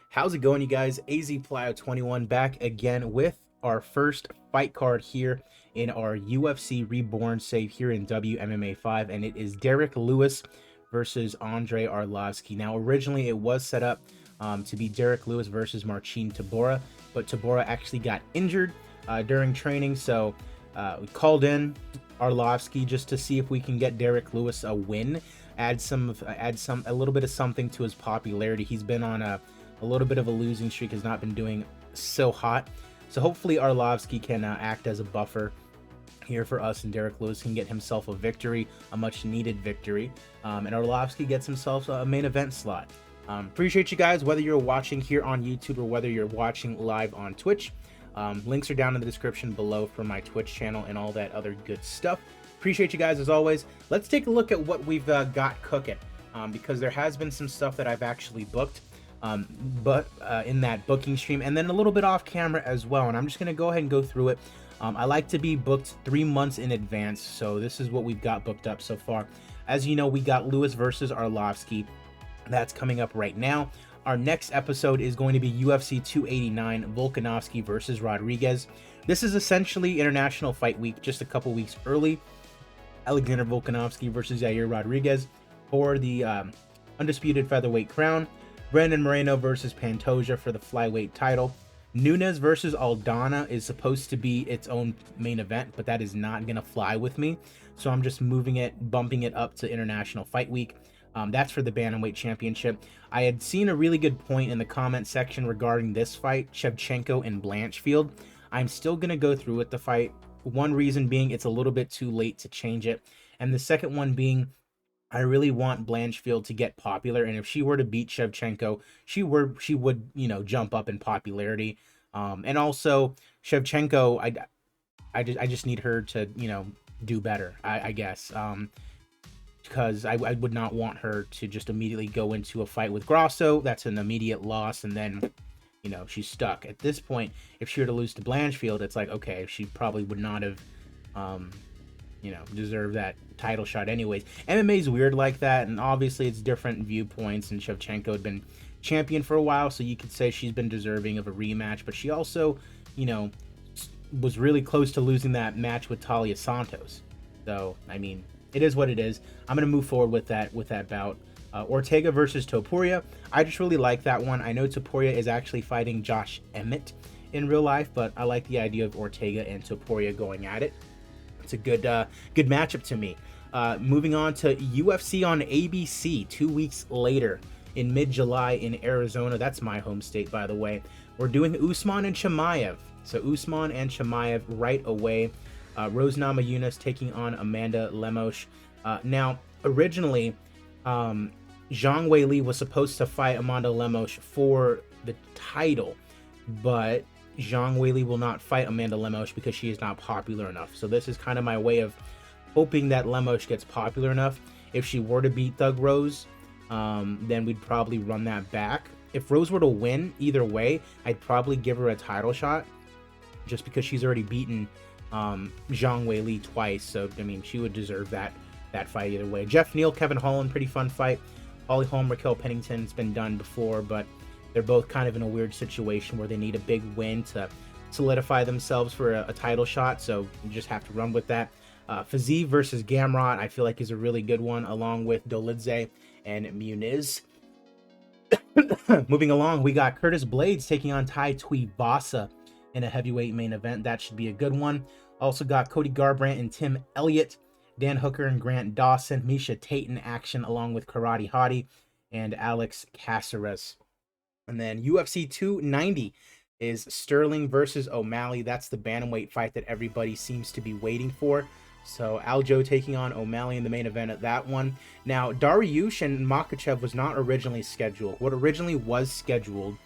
How's it going, you guys? AZ Plyo 21 back again with our first fight card here in our UFC Reborn save here in WMMA 5, and it is Derrick Lewis versus Andrei Arlovski. Now, originally it was set up to be Derrick Lewis versus Marcin Tybura, but Tybura actually got injured during training, so we called in Arlovski just to see if we can get Derrick Lewis a win, add a little bit of something to his popularity. He's been on a little bit of a losing streak, has not been doing so hot. So hopefully Arlovski can act as a buffer here for us, and Derrick Lewis can get himself a victory, a much needed victory, and Arlovski gets himself a main event slot. Appreciate you guys, whether you're watching here on YouTube or whether you're watching live on Twitch. Links are down in the description below for my Twitch channel and all that other good stuff. Appreciate you guys as always. Let's take a look at what we've got cooking, because there has been some stuff that I've actually booked in that booking stream, and then a little bit off camera as well, and I'm just going to go ahead and go through it. I like to be booked 3 months in advance, so this is what we've got booked up so far. As you know, we got Lewis versus Arlovski. That's coming up right now. Our next episode is going to be UFC 289, Volkanovski versus Rodriguez. This is essentially International Fight Week, just a couple weeks early. Alexander Volkanovski versus Yair Rodriguez for the undisputed featherweight crown. Brandon Moreno versus Pantoja for the flyweight title. Nunes versus Aldana is supposed to be its own main event, but that is not going to fly with me. So I'm just bumping it up to International Fight Week. That's for the Bantamweight Championship. I had seen a really good point in the comment section regarding this fight, Shevchenko and Blanchfield. I'm still going to go through with the fight. One reason being it's a little bit too late to change it. And the second one being I really want Blanchfield to get popular, and if she were to beat Shevchenko, she would, you know, jump up in popularity. And also Shevchenko, I just need her to, you know, do better, I guess. Because I would not want her to just immediately go into a fight with Grasso. That's an immediate loss, and then, you know, she's stuck. At this point, if she were to lose to Blanchfield, it's like, okay, she probably would not have, you know, deserve that title shot anyways. MMA is weird like that, and obviously it's different viewpoints, and Shevchenko had been champion for a while, so you could say she's been deserving of a rematch, but she also, you know, was really close to losing that match with Talia Santos. So, I mean, it is what it is. I'm going to move forward with that bout. Ortega versus Topuria. I just really like that one. I know Topuria is actually fighting Josh Emmett in real life, but I like the idea of Ortega and Topuria going at it. It's a good matchup to me. Moving on to UFC on ABC 2 weeks later in mid-July in Arizona. That's my home state, by the way. We're doing Usman and Chimaev. So Usman and Chimaev right away. Rose Namajunas taking on Amanda Lemos. Now, originally, Zhang Weili was supposed to fight Amanda Lemos for the title, but Zhang Weili will not fight Amanda Lemos because she is not popular enough. So this is kind of my way of hoping that Lemos gets popular enough. If she were to beat Thug Rose, then we'd probably run that back. If Rose were to win either way, I'd probably give her a title shot just because she's already beaten Zhang Weili twice. So, I mean, she would deserve that fight either way. Jeff Neal, Kevin Holland, pretty fun fight. Holly Holm, Raquel Pennington, it's been done before, but they're both kind of in a weird situation where they need a big win to solidify themselves for a title shot, so you just have to run with that. Fiziev versus Gamrot, I feel like is a really good one, along with Dolidze and Muniz. Moving along, we got Curtis Blades taking on Tai Tuivasa in a heavyweight main event. That should be a good one. Also got Cody Garbrandt and Tim Elliott, Dan Hooker and Grant Dawson, Misha Tate in action, along with Karate Hottie and Alex Caceres. And then UFC 290 is Sterling versus O'Malley. That's the bantamweight fight that everybody seems to be waiting for. So Aljo taking on O'Malley in the main event at that one. Now, Dariush and Makhachev was not originally scheduled. What originally was scheduled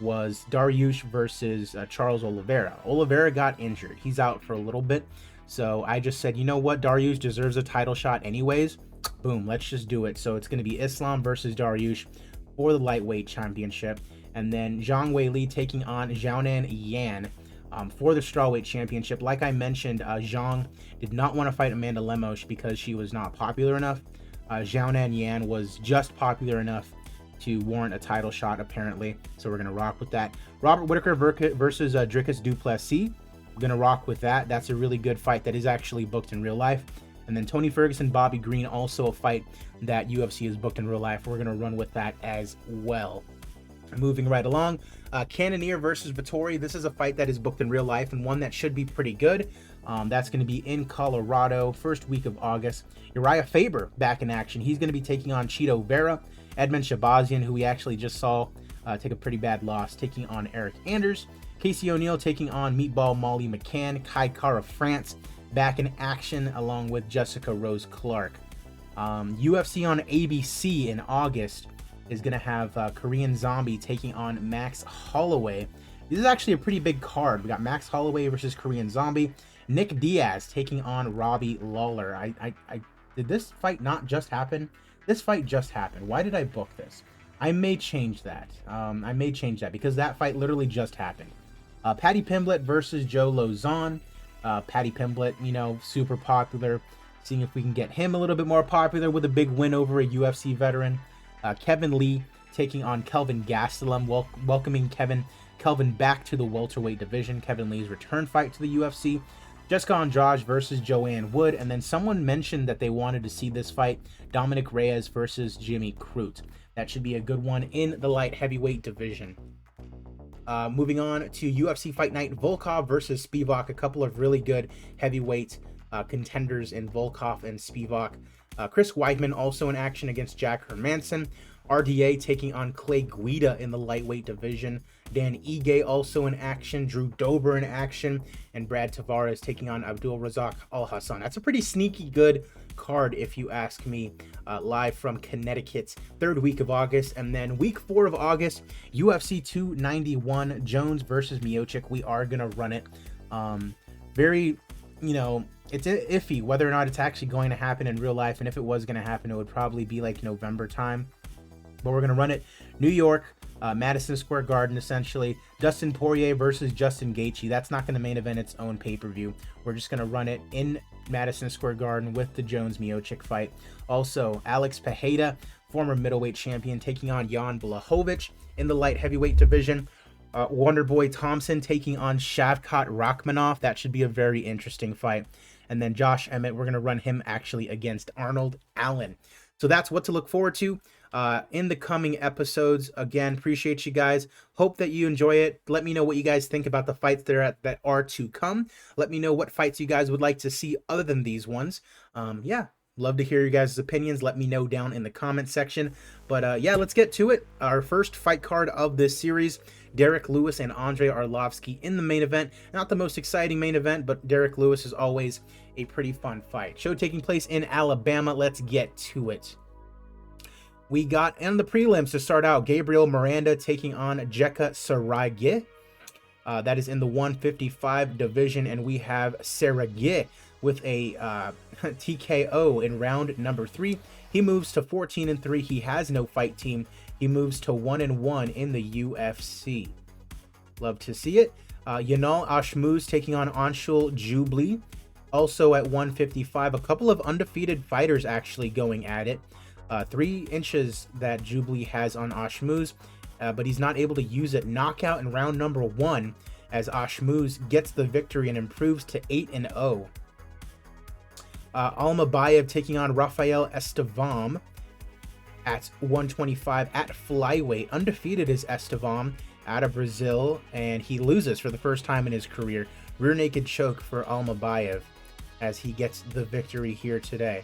was Dariush versus Charles Oliveira. Oliveira got injured. He's out for a little bit. So I just said, you know what? Dariush deserves a title shot anyways. Boom, let's just do it. So it's going to be Islam versus Dariush for the lightweight championship. And then Zhang Weili taking on Xiaonan Yan for the strawweight championship. Like I mentioned, Zhang did not want to fight Amanda Lemos because she was not popular enough. Xiaonan Yan was just popular enough to warrant a title shot, apparently. So we're going to rock with that. Robert Whitaker versus Dricus du Plessis. We're going to rock with that. That's a really good fight that is actually booked in real life. And then Tony Ferguson, Bobby Green, also a fight that UFC is booked in real life. We're going to run with that as well. Moving right along, Cannonier versus Vettori. This is a fight that is booked in real life and one that should be pretty good. That's going to be in Colorado, first week of August. Uriah Faber back in action. He's going to be taking on Chito Vera. Edmund Shabazian, who we actually just saw take a pretty bad loss, taking on Eric Anders. Casey O'Neill taking on Meatball Molly McCann. Kai Kara France back in action along with Jessica Rose Clark. UFC on ABC in August is going to have Korean Zombie taking on Max Holloway. This is actually a pretty big card. We got Max Holloway versus Korean Zombie. Nick Diaz taking on Robbie Lawler. Did this fight not just happen? This fight just happened. Why did I book this? I may change that. I may change that because that fight literally just happened. Paddy Pimblett versus Joe Lozon. Paddy Pimblett, you know, super popular. Seeing if we can get him a little bit more popular with a big win over a UFC veteran. Kevin Lee taking on Kelvin Gastelum, welcoming Kelvin back to the welterweight division. Kevin Lee's return fight to the UFC. Jessica Andrade versus Joanne Wood. And then someone mentioned that they wanted to see this fight, Dominic Reyes versus Jimmy Crute. That should be a good one in the light heavyweight division. Moving on to UFC Fight Night, Volkov versus Spivak. A couple of really good heavyweight contenders in Volkov and Spivak. Chris Weidman also in action against Jack Hermanson. RDA taking on Clay Guida in the lightweight division. Dan Ige also in action. Drew Dober in action. And Brad Tavares taking on Abdul Razak Al Hassan. That's a pretty sneaky good card, if you ask me. Live from Connecticut, third week of August. And then week 4 of August, UFC 291, Jones versus Miocic. We are going to run it. Very, you know, it's iffy whether or not it's actually going to happen in real life. And if it was going to happen, it would probably be like November time. But we're going to run it New York, Madison Square Garden, essentially. Dustin Poirier versus Justin Gaethje. That's not going to main event its own pay-per-view. We're just going to run it in Madison Square Garden with the Jones-Miocic fight. Also, Alex Pereira, former middleweight champion, taking on Jan Blachowicz in the light heavyweight division. Wonderboy Thompson taking on Shavkat Rakhmonov. That should be a very interesting fight. And then Josh Emmett, we're going to run him actually against Arnold Allen. So that's what to look forward to in the coming episodes. Again, appreciate you guys. Hope that you enjoy it. Let me know what you guys think about the fights that are to come. Let me know what fights you guys would like to see other than these ones. Yeah, love to hear your guys' opinions. Let me know down in the comment section. But yeah, let's get to it. Our first fight card of this series, Derrick Lewis and Andrei Arlovski in the main event. Not the most exciting main event, but Derrick Lewis is always a pretty fun fight. Show taking place in Alabama. Let's get to it. We got in the prelims to start out, Gabriel Miranda taking on Jeka Saragye. That is in the 155 division, and we have Saragye with a TKO in round number 3. He moves to 14-3. He has no fight team. He moves to 1-1 in the UFC. Love to see it. Yanal Ashmouz taking on Anshul Jubli, also at 155. A couple of undefeated fighters actually going at it. 3 inches that Jubli has on Ashmouz, but he's not able to use it. Knockout in round number 1 as Ashmouz gets the victory and improves to 8-0. Almabayev taking on Rafael Estevam at 125 at flyweight. Undefeated is Estevam out of Brazil, and he loses for the first time in his career. Rear naked choke for Almabayev as he gets the victory here today.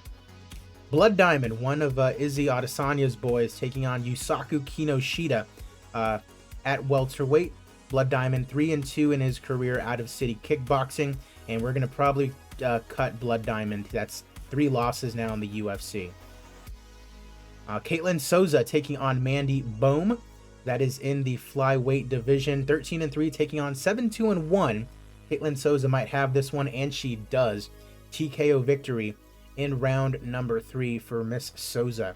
Blood Diamond, one of Izzy Adesanya's boys, taking on Yusaku Kinoshita at welterweight. Blood Diamond 3-2 in his career out of City Kickboxing, and we're going to probably cut Blood Diamond. That's 3 losses now in the UFC. Caitlin Souza taking on Mandy Bohm. That is in the flyweight division. 13-3 taking on 7-2-1. Caitlin Souza might have this one, and she does. TKO victory in round number 3 for Miss Souza.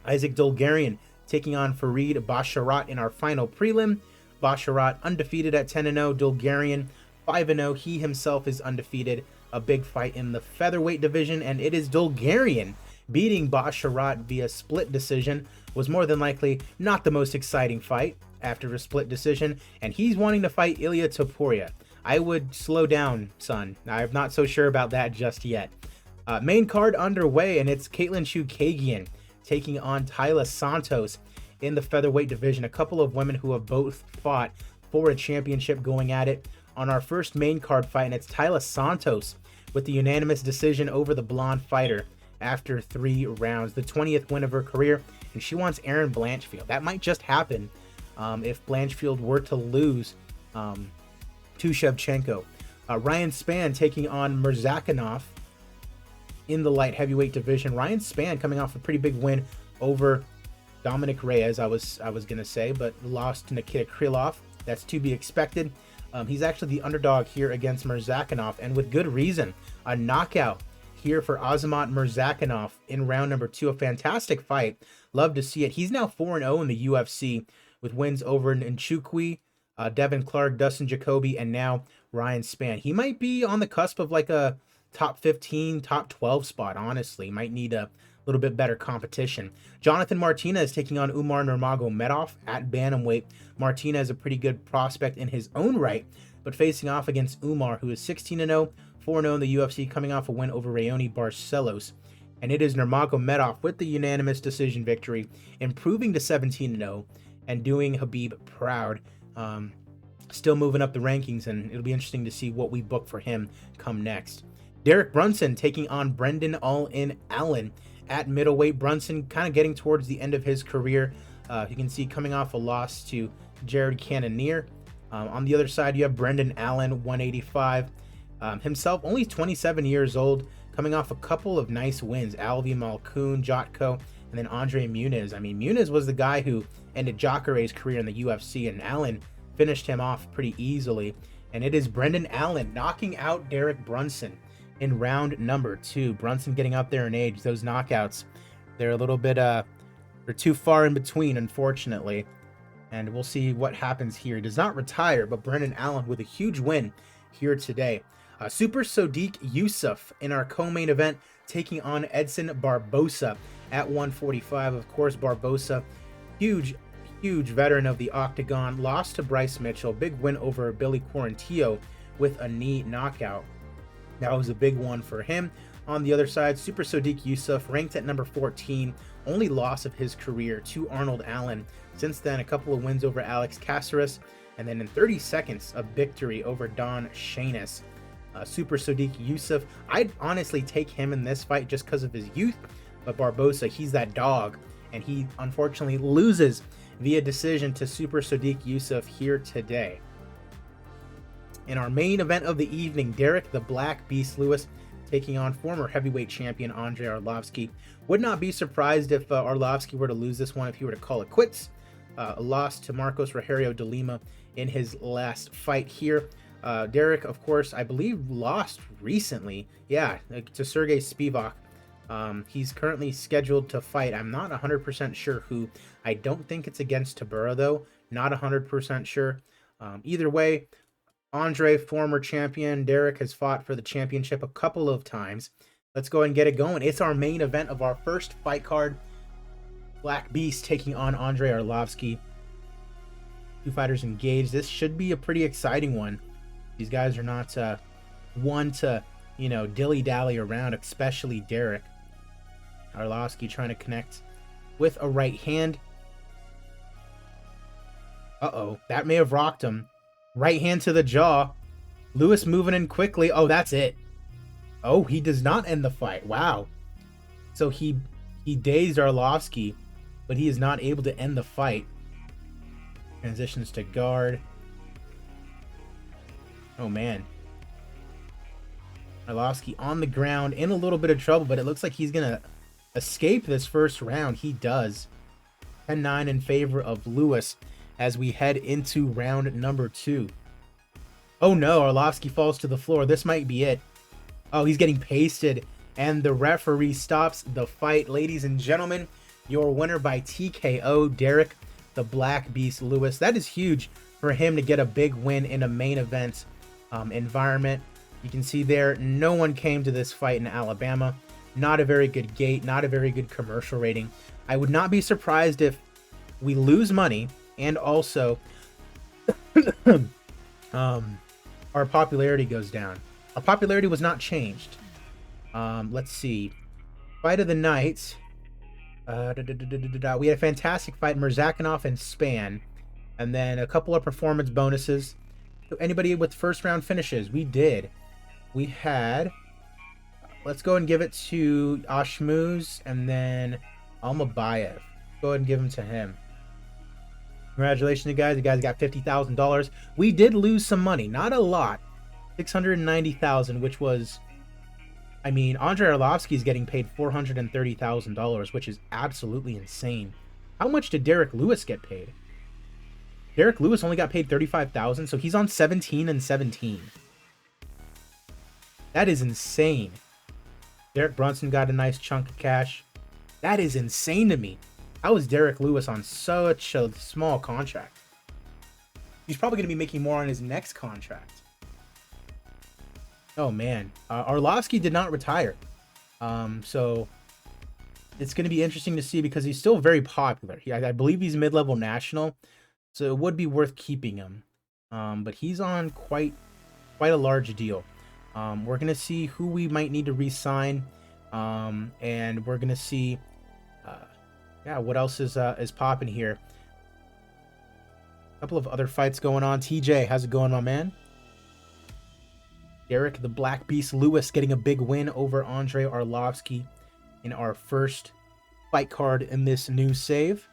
Isaac Dolgarian taking on Farid Basharat in our final prelim. Basharat undefeated at 10-0. Dolgarian 5-0. He himself is undefeated. A big fight in the featherweight division, and it is Dolgarian Beating Basharat via split decision was more than likely not the most exciting fight after a split decision, and he's wanting to fight Ilya Topuria. I would slow down, son. I'm not so sure about that just yet. Main card underway, and it's Caitlin Chookagian taking on Taila Santos in the featherweight division. A couple of women who have both fought for a championship going at it on our first main card fight, and it's Taila Santos with the unanimous decision over the blonde fighter after 3 rounds, the 20th win of her career, and she wants Erin Blanchfield. That might just happen if Blanchfield were to lose to Shevchenko. Ryan Spann taking on Murzakanov in the light heavyweight division. Ryan Spann coming off a pretty big win over Dominic Reyes, I was gonna say, but lost to Nikita Krylov. That's to be expected. He's actually the underdog here against Murzakanov, and with good reason. A knockout here for Azamat Murzakanov in round number 2. A fantastic fight. Love to see it. He's now 4-0 in the UFC with wins over Nchukwi, Devin Clark, Dustin Jacoby, and now Ryan Spann. He might be on the cusp of like a top 15, top 12 spot, honestly. Might need a little bit better competition. Jonathan Martinez taking on Umar Nurmagomedov at bantamweight. Martinez a pretty good prospect in his own right, but facing off against Umar, who is 16-0, 4-0 in the UFC, coming off a win over Raoni Barcelos. And it is Nurmagomedov with the unanimous decision victory, improving to 17-0 and doing Khabib proud. Still moving up the rankings, and it'll be interesting to see what we book for him come next. Derrick Brunson taking on Brendan All-In Allen at middleweight. Brunson kind of getting towards the end of his career. You can see coming off a loss to Jared Cannonier. On the other side, you have Brendan Allen, 185. Himself, only 27 years old, coming off a couple of nice wins. Alvi Malkoun, Jotko, and then Andre Muniz. I mean, Muniz was the guy who ended Jacare's career in the UFC, and Allen finished him off pretty easily. And it is Brendan Allen knocking out Derrick Brunson in round number 2. Brunson getting up there in age. Those knockouts, they're a little bit, they're too far in between, unfortunately. And we'll see what happens here. He does not retire, but Brendan Allen with a huge win here today. Super Sodiq Yusuff in our co-main event taking on Edson Barbosa at 145. Of course, Barbosa, huge veteran of the Octagon, lost to Bryce Mitchell. Big win over Billy Quarantillo with a knee knockout. That was a big one for him. On the other side, Super Sodiq Yusuff ranked at number 14, only loss of his career to Arnold Allen. Since then, a couple of wins over Alex Caceres, and then in 30 seconds, a victory over Don Shanis. Super Sodiq Yusuff, I'd honestly take him in this fight just because of his youth, but Barbosa, he's that dog, and he unfortunately loses via decision to Super Sodiq Yusuff here today. In our main event of the evening, Derrick the Black Beast Lewis taking on former heavyweight champion Andrei Arlovski. Would not be surprised if Arlovski were to lose this one, if he were to call it quits. A loss to Marcos Rogerio de Lima in his last fight here. Derrick, of course, I believe lost recently. Yeah, to Sergey Spivak. He's currently scheduled to fight. I'm not 100% sure who. I don't think it's against Tabura, though. Not 100% sure. Either way, Andrei, former champion. Derrick has fought for the championship a couple of times. Let's go ahead and get it going. It's our main event of our first fight card. Black Beast taking on Andrei Arlovski. Two fighters engaged. This should be a pretty exciting one. These guys are not one to, dilly-dally around, especially Derrick. Arlovski trying to connect with a right hand. Uh-oh, that may have rocked him. Right hand to the jaw. Lewis moving in quickly. Oh, that's it. Oh, he does not end the fight. Wow. So he dazed Arlovski, but he is not able to end the fight. Transitions to guard. Oh, man. Arlovski on the ground, in a little bit of trouble, but it looks like he's going to escape this first round. He does. 10-9 in favor of Lewis as we head into round number 2. Oh, no. Arlovski falls to the floor. This might be it. Oh, he's getting pasted, and the referee stops the fight. Ladies and gentlemen, your winner by TKO, Derrick the Black Beast Lewis. That is huge for him to get a big win in a main event environment. You can see there, no one came to this fight in Alabama. Not a very good gate, not a very good commercial rating. I would not be surprised if we lose money and also our popularity goes down. Our popularity was not changed. Let's see. Fight of the night. We had a fantastic fight, Mirzakanov and Span. And then a couple of performance bonuses. Anybody with first round finishes? We did. We had... Let's go and give it to Ashmuz and then Almabayev. Go ahead and give them to him. Congratulations, you guys. You guys got $50,000. We did lose some money. Not a lot. $690,000, which was... I mean, Andrei Arlovski is getting paid $430,000, which is absolutely insane. How much did Derrick Lewis get paid? Derrick Lewis only got paid $35,000, so he's on 17 and 17. That is insane. Derek Brunson got a nice chunk of cash. That is insane to me. How is Derrick Lewis on such a small contract? He's probably going to be making more on his next contract. Oh, man. Arlovski did not retire. So it's going to be interesting to see because he's still very popular. I believe he's mid-level national, so it would be worth keeping him. But he's on quite a large deal. We're going to see who we might need to re-sign. And we're going to see, what else is popping here. A couple of other fights going on. TJ, how's it going, my man? Derrick, the Black Beast Lewis, getting a big win over Andrei Arlovski in our first fight card in this new save.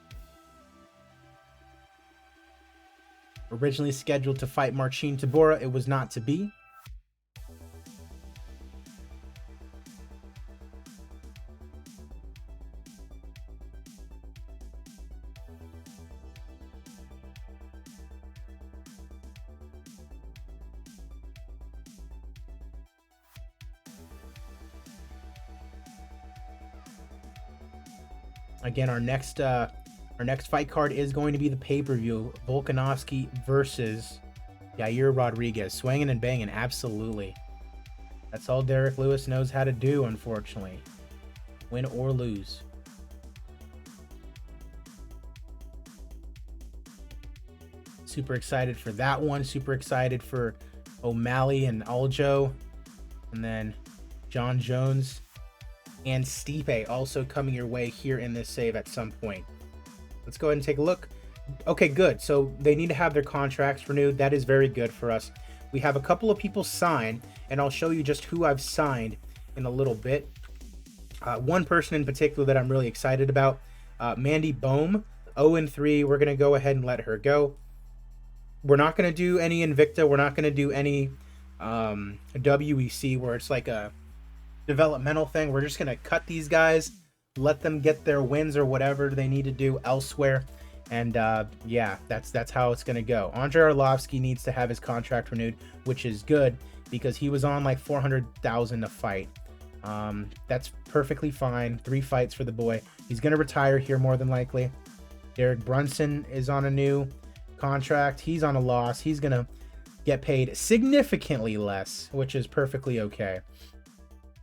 Originally scheduled to fight Marcin Tybura, it was not to be. Again, our next fight card is going to be the pay-per-view, Volkanovski versus Yair Rodriguez. Swinging and banging, absolutely. That's all Derrick Lewis knows how to do, unfortunately. Win or lose. Super excited for that one. Super excited for O'Malley and Aljo. And then John Jones and Stipe also coming your way here in this save at some point. Let's go ahead and take a look. Okay, good. So they need to have their contracts renewed. That is very good for us. We have a couple of people signed, and I'll show you just who I've signed in a little bit. One person in particular that I'm really excited about, Mandy Bohm, 0-3. We're going to go ahead and let her go. We're not going to do any Invicta. We're not going to do any WEC where it's like a developmental thing. We're just gonna cut these guys, let them get their wins or whatever they need to do elsewhere, and yeah, that's how it's gonna go. Andrei Arlovski needs to have his contract renewed, which is good because he was on like 400,000 a fight. That's perfectly fine. 3 fights for the boy. He's gonna retire here more than likely. Derek Brunson is on a new contract. He's on a loss. He's gonna get paid significantly less, which is perfectly okay.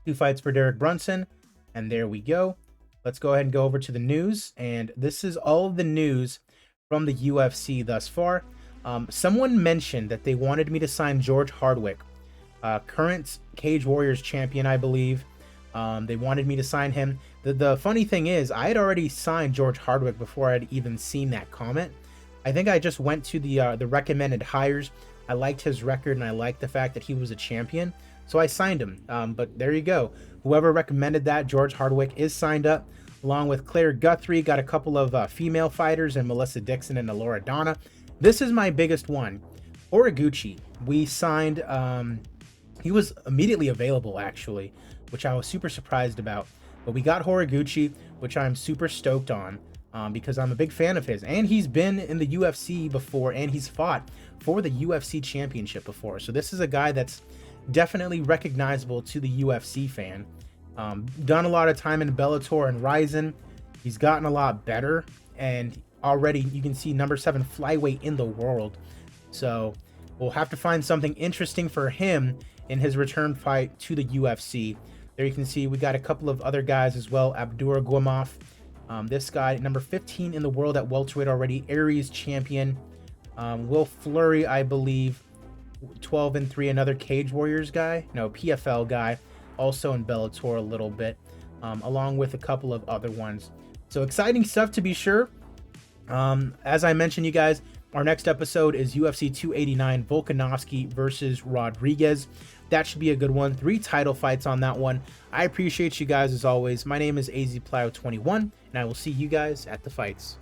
2 fights for Derek Brunson, and there we go. Let's go ahead and go over to the news, and this is all of the news from the UFC thus far. Someone mentioned that they wanted me to sign George Hardwick, current Cage Warriors champion, I believe. They wanted me to sign him. The funny thing is, I had already signed George Hardwick before I'd even seen that comment. I think I just went to the recommended hires. I liked his record, and I liked the fact that he was a champion. So I signed him, but there you go. Whoever recommended that, George Hardwick, is signed up, along with Claire Guthrie. Got a couple of female fighters, and Melissa Dixon and Laura Donna. This is my biggest one. Horiguchi, we signed, he was immediately available, actually, which I was super surprised about. But we got Horiguchi, which I'm super stoked on, because I'm a big fan of his. And he's been in the UFC before, and he's fought for the UFC championship before. So this is a guy that's definitely recognizable to the UFC fan. Done a lot of time in Bellator and Ryzen. He's gotten a lot better, and already you can see number 7 flyweight in the world. So we'll have to find something interesting for him in his return fight to the UFC. There you can see we got a couple of other guys as well. Abduragomov, this guy, number 15 in the world at welterweight already, Aries champion. Will Fleury, I believe, 12-3, another Cage Warriors guy, no, PFL guy, also in Bellator a little bit, along with a couple of other ones. So exciting stuff to be sure. As I mentioned, you guys, our next episode is UFC 289, Volkanovski versus Rodriguez. That should be a good one. 3 title fights on that one. I appreciate you guys as always. My name is AZPlow21, and I will see you guys at the fights.